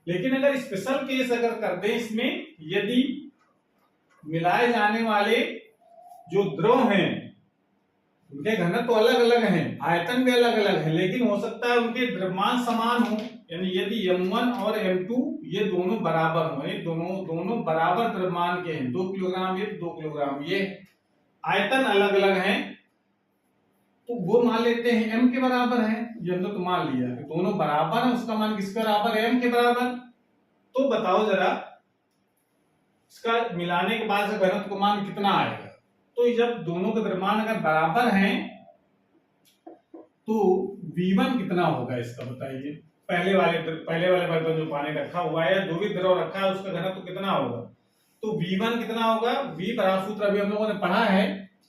लेकिन अगर स्पेशल केस अगर करते हैं इसमें, यदि मिलाए जाने वाले जो द्रव हैं उनके घनत्व अलग अलग हैं, आयतन भी अलग अलग है, लेकिन हो सकता है उनके द्रव्यमान समान हो, यानी यदि m1 और m2 ये दोनों बराबर हो, दोनों बराबर द्रव्यमान के हैं, 2 किलोग्राम ये 2 किलोग्राम ये, आयतन अलग अलग हैं, तो वो मान लेते हैं m के बराबर है, ये हमने तो मान लिया कि दोनों बराबर है, उसका मान किसके बराबर है, m के बराबर। तो बताओ जरा इसका मिलाने के बाद से घनत्व का मान कितना आएगा। तो जब दोनों के द्रव्यमान अगर बराबर हैं तो v1 कितना होगा इसका बताइए, पहले वाले बर्तन जो पानी रखा हुआ है, जो भी द्रव रखा है उसका घनत्व कितना होगा। तो v1 कितना होगा, v बराबर सूत्र अभी हम लोगों ने पढ़ा है,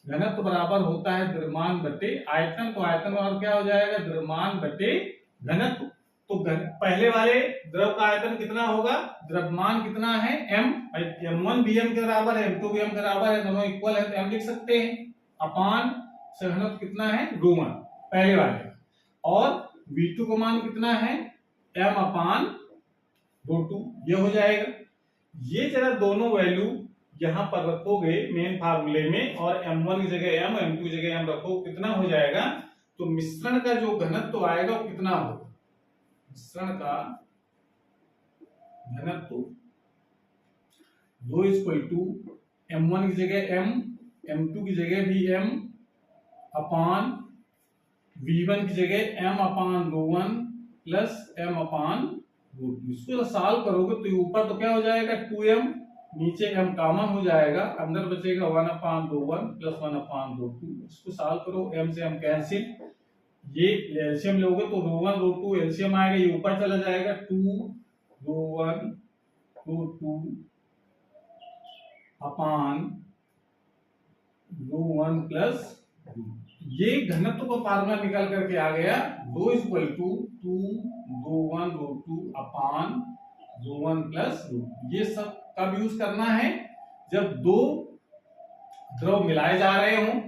घनत्व बराबर होता है द्रव्यमान बटे आयतन, तो आयतन और क्या हो जाएगा, द्रव्यमान बटे घनत्व। तो पहले वाले द्रव का आयतन कितना होगा, द्रव्यमान कितना है m, m1 भी m के बराबर है, m2 भी m के बराबर है, दोनों इक्वल है, तो m लिख सकते हैं अपान से घनत्व कितना है ρ1 पहले वाले, और v2 का मान कितना है m अपान ρ2, ये हो जाएगा। ये जरा दोनों वैल्यू यहां पर रखोगे मेन फार्मूले में, और m1 की जगह m, m2 की जगह m रखो, कितना हो जाएगा, तो मिश्रण का जो घनत्व आएगा वो कितना होगा, मिश्रण का घनत्व रो इक्वल टू m1 की जगह m, m2 की जगह भी m अपान v1 की जगह m अपान ρ1 प्लस m अपान रूट। इसको सॉल्व करोगे तो ऊपर तो क्या हो जाएगा 2m, नीचे m कॉमन हो जाएगा, अंदर बचेगा 1 अपान ρ1 प्लस 1 अपान ρ2। इसको सॉल्व करो, m से m कैंसिल, ये एलसीएम लोगे तो ρ1 ρ2 एलसीएम आएगा, ये ऊपर चला जाएगा 2 ρ1 ρ2 अपान ρ1 प्लस, ये घनत्व का फार्मूला निकाल करके आ गया, रो इक्वल टू 2 ρ1 ρ2 अपान ρ1 प्लस ρ2। ये सब कब यूज करना है, जब दो द्रव मिलाए जा रहे हों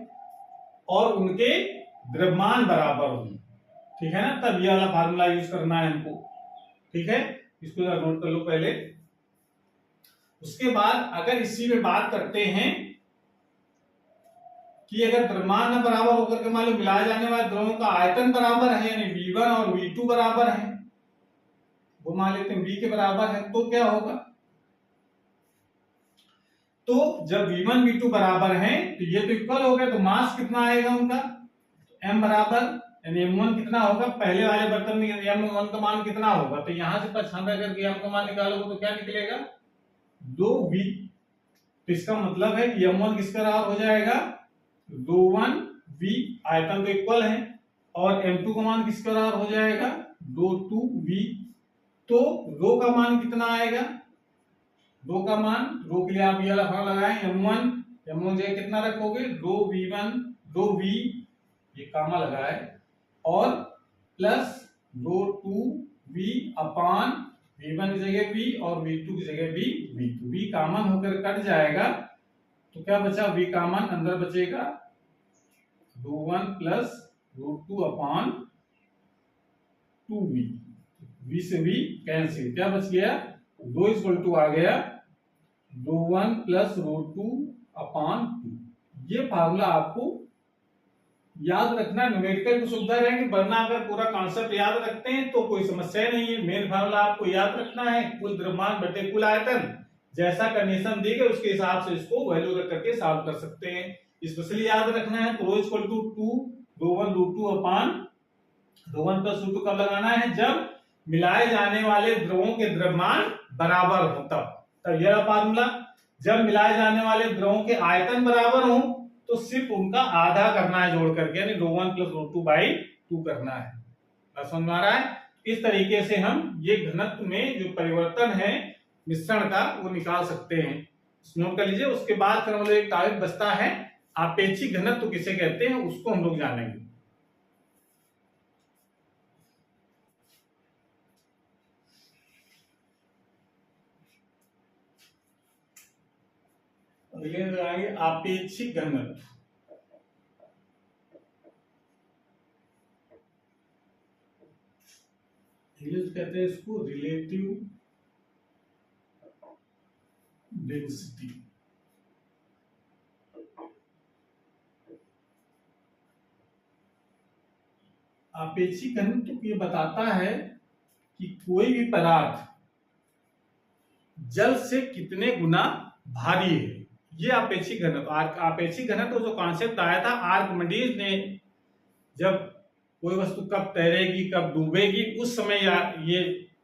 और उनके द्रव्यमान बराबर हो, ठीक है ना, तब ये वाला फार्मूला यूज करना है हमको, ठीक है। इसको जरा नोट कर लो पहले। उसके बाद अगर इसी में बात करते हैं कि अगर द्रव्यमान न बराबर होकर के मान लो मिलाए जाने वाले द्रव्यों का आयतन बराबर है, यानी v1 और v2 बराबर है, वो मान लेते हैं v के बराबर है, तो क्या होगा, तो जब v1 v2 बराबर हैं तो ये तो इक्वल हो गया, तो मास कितना आएगा उनका, m बराबर, यानी m1 कितना होगा, पहले वाले बर्तन में m1 का मान कितना होगा, तो यहां से 95 करके m का मान निकालोगे तो क्या निकलेगा 2v। तो इसका मतलब है कि m1 किसका बराबर हो जाएगा, रो 1 v, आयतन तो इक्वल है, और m2 का मान किसका बराबर हो जाएगा, रो 2 v। तो रो का मान कितना आएगा, रो का मान, रो के लिए आप ये लगाएं m1, जगह कितना रखोगे, रो v1, रो v, ये कामा लगाए, और प्लस रो 2v अपान v1 की जगह v और v2 की जगह v2। v कॉमन होकर कट जाएगा, तो क्या बचा, v कॉमन अंदर बचेगा, रो 1 प्लस रो 2 अपान 2v, v से v कैंसिल, क्या बच गया, रो इक्वल टू आ गया रो 1 प्लस रो 2 अपान 2। ये फार्मूला आपको याद रखना, न्यूमेरिकल की सुविधा रहेगी, वरना अगर पूरा कॉन्सेप्ट याद रखते हैं तो कोई समस्या नहीं है। मेन फार्मूला आपको याद रखना है, कुल द्रव्यमान बटे कुल आयतन, जैसा कंडीशन दी गई उसके हिसाब से इसको वैल्यू रख करके सॉल्व कर सकते हैं। स्पेशली याद रखना है, तो rho equal to 2 rho 1 rho 2 upon rho 1 plus rho 2 कब लगाना है, जब मिलाए जाने वाले द्रवों के द्रव्यमान बराबर हो, तब यह फार्मूला। जब मिलाए जाने वाले द्रवों के आयतन बराबर हो तो सिर्फ उनका आधा करना है जोड़ करके, यानी रो 1 प्लस रो 2 बाई 2 करना है। समझ में आ रहा है? इस तरीके से हम ये घनत्व में जो परिवर्तन है मिश्रण का वो निकाल सकते हैं। नोट कर लीजिए। उसके बाद फिर हम लोग एक टॉपिक बचता है आपेक्षिक घनत्व किसे कहते हैं, उसको हम लोग जानेंगे। लगाएंगे आपेक्षिक घनत्व। इंग्लिश कहते हैं इसको रिलेटिव डेंसिटी। आपेक्षिक घनत्व ये बताता है कि कोई भी पदार्थ जल से कितने गुना भारी है, ये आपेक्षिक घनत्व। आपेक्षिक घनत्व जो कॉन्सेप्ट आया था आर्किमिडीज ने, जब कोई वस्तु कब तैरेगी कब डूबेगी उस समय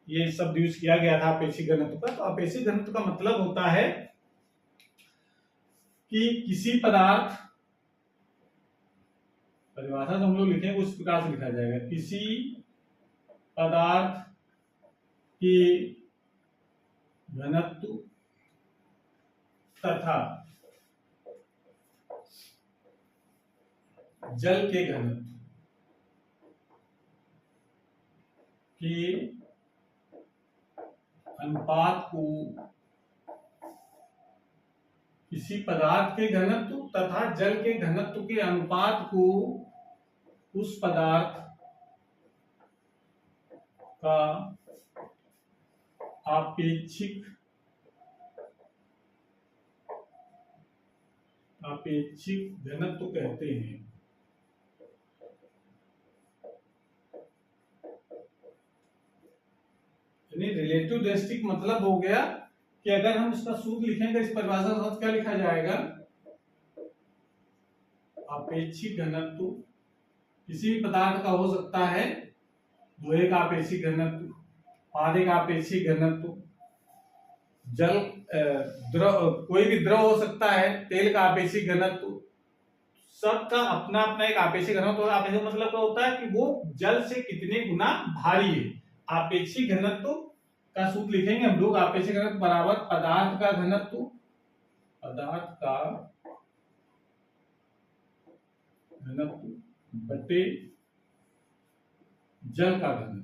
ये शब्द यूज किया गया था आपेक्षिक घनत्व का। तो आपेक्षिक घनत्व का मतलब होता है कि किसी पदार्थ, परिभाषा हम लोग लिखेंगे उस प्रकार से लिखा जाएगा, किसी पदार्थ की घनत्व तथा जल के घनत्व के अनुपात को, किसी पदार्थ के घनत्व तथा जल के घनत्व के अनुपात को उस पदार्थ का आपेक्षिक घनत्व कहते हैं। रिलेटिव डेंसिटी मतलब हो गया कि अगर हम इसका सूत्र लिखेंगे, इस परिभाषा के साथ क्या लिखा जाएगा, आपेक्षिक घनत्व किसी भी पदार्थ का हो सकता है, लोहे का आपेक्षिक घनत्व, पानी का आपेक्षिक घनत्व, जल द्रव, कोई भी द्रव हो सकता है, तेल का आपेक्षिक घनत्व, सबका अपना अपना एक आपेक्षिक घनत्व होता है। आपेक्षिक मतलब क्या होता है कि वो जल से कितने गुना भारी है। आपेक्षिक घनत्व का सूत्र लिखेंगे हम लोग, आपेक्षिक घनत्व बराबर पदार्थ का घनत्व, पदार्थ का घनत्व बटे जल का घनत्व।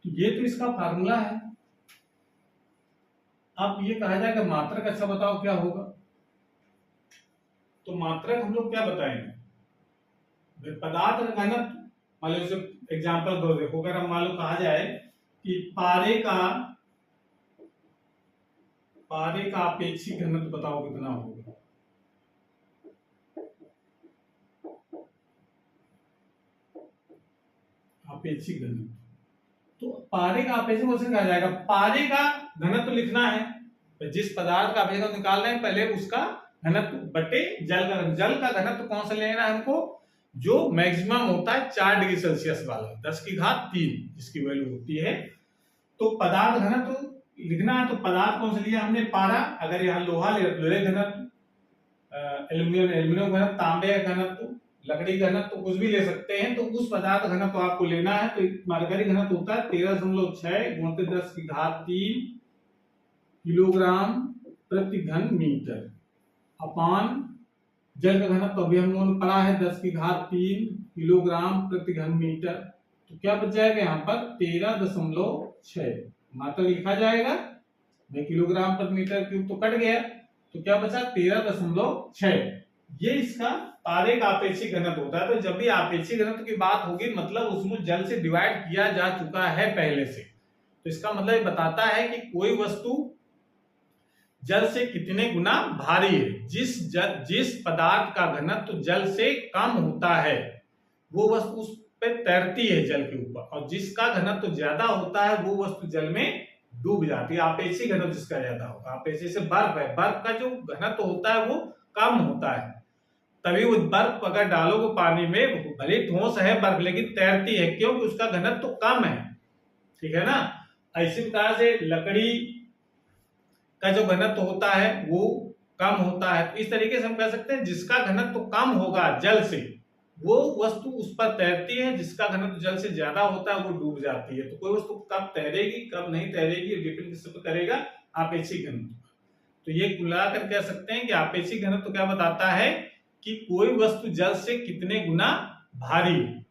तो ये तो इसका फार्मूला है। अब ये कहा जाएगा मात्रक, अच्छा बताओ क्या होगा। तो मात्रक हम लोग क्या बताएंगे, पदार्थ का घनत्व, मान लो एग्जाम्पल दो देखो, अगर हम मान लो कहा जाए कि पारे का आपेक्षिक घनत्व बताओ कितना होगा। आपेक्षिक घनत्व, तो पारे का आपेक्षिक क्वेश्चन कहा जाएगा, पारे का घनत्व लिखना है, तो जिस पदार्थ का आपेक्षिक निकाल रहे हैं पहले उसका घनत्व बटे जल का। जल का घनत्व कौन सा लेना है हमको, जो मैक्सिमम होता है 4 डिग्री सेल्सियस वाला, 10 की घात 3 जिसकी वैल्यू होती है। तो पदार्थ घनत्व लिखना है, तो पदार्थ कौन सा लिया हमने, पारा। अगर यहाँ लोहा ले लोहे घनत्व, एल्यूमिनियम घनत्व, तांबे का घनत्व, लकड़ी का घनत्व, कुछ भी ले सकते हैं। तो उस पदार्थ घनत्व आपको लेना है। तो मरकरी घनत्व होता है 13.6 गुणित 10⁻³ किलोग्राम प्रति घन मीटर अपान जल का घनत्व अभी हम लोगों ने पढ़ा है 10⁻³ किलोग्राम प्रति घन मीटर। तो क्या बच जाएगा यहाँ पर 13.6 मात्रा लिखा जाएगा, किलोग्राम प्रति मीटर क्यूब तो कट गया, तो क्या बचा 13.6। ये इसका पारे का आपेक्षिक घनत्व होता है। तो जब भी आपेक्षिक घनत्व की बात होगी मतलब उसमें जल से डिवाइड किया जा चुका है पहले से। तो इसका मतलब ये बताता है कि कोई वस्तु जल से कितने गुना भारी है। जिस पदार्थ का घनत्व जल से कम होता है वो वस्तु उस पे तैरती है जल के ऊपर, और जिसका घनत्व ज्यादा होता है वो वस्तु जल में डूब जाती है। आपेक्षिक घनत्व जिसका ज्यादा होगा, आपेक्षिक से बर्फ है, बर्फ का जो घनत्व होता है वो कम होता है, तभी वो बर्फ अगर डालोगे पानी में, भले ठोस है बर्फ लेकिन तैरती है, क्योंकि उसका घनत्व कम है। ठीक है ना। इसी प्रकार से लकड़ी का जो घनत्व होता है वो कम होता है। तो इस तरीके से हम कह सकते हैं जिसका घनत्व कम होगा जल से वो वस्तु उस पर तैरती है, जिसका घनत्व जल से ज्यादा होता है वो डूब जाती है। तो कोई वस्तु कब तैरेगी कब नहीं तैरेगी डिपेंड किस पर करेगा, आपेक्षिक घनत्व। तो ये मिलाकर कह सकते हैं कि आपेक्षिक घनत्व क्या बताता है कि कोई वस्तु जल से कितने गुना भारी है।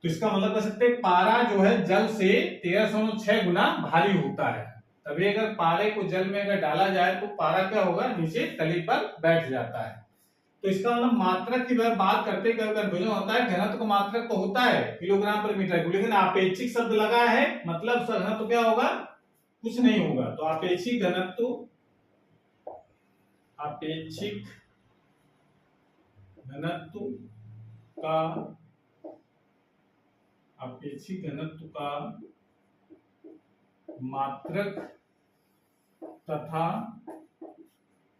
तो इसका मतलब कह सकते हैं पारा जो है जल से 13.6 गुना भारी होता है। तभी अगर पारे को जल में अगर डाला जाए तो पारा क्या होगा, नीचे तली पर बैठ जाता है। तो इसका मतलब मात्रक की बात करते हैं, कन्फ्यूजन होता है। घनत्व का मात्रक तो होता है किलोग्राम पर मीटर, लेकिन आपेक्षिक शब्द लगा है मतलब घनत्व क्या होगा, कुछ नहीं होगा। तो आपेक्षिक घनत्व का मात्रक तथा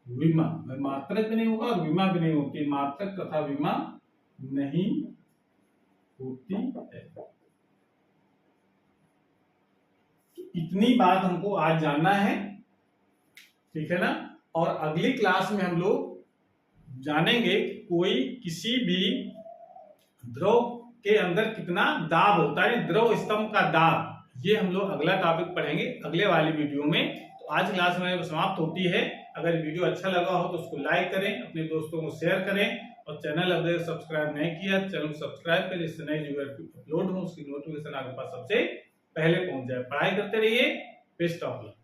विमा, मात्रक भी नहीं होगा और विमा भी नहीं होती, मात्रक तथा विमा नहीं होती है। इतनी बात हमको आज जानना है, ठीक है ना। और अगली क्लास में हम लोग जानेंगे कोई किसी भी द्रव के अंदर कितना दाब होता है, द्रव स्तंभ का दाब। ये हम लोग अगला टॉपिक पढ़ेंगे अगले वाली वीडियो में। तो आज क्लास में समाप्त होती है। अगर वीडियो अच्छा लगा हो तो उसको लाइक करें, अपने दोस्तों को शेयर करें, और चैनल अगर सब्सक्राइब नहीं किया चैनल को सब्सक्राइब करें, जिससे नई वीडियो अपलोड हो उसकी नोटिफिकेशन आपके पास सबसे पहले पहुंच जाए। पढ़ाई करते रहिए। Best of luck.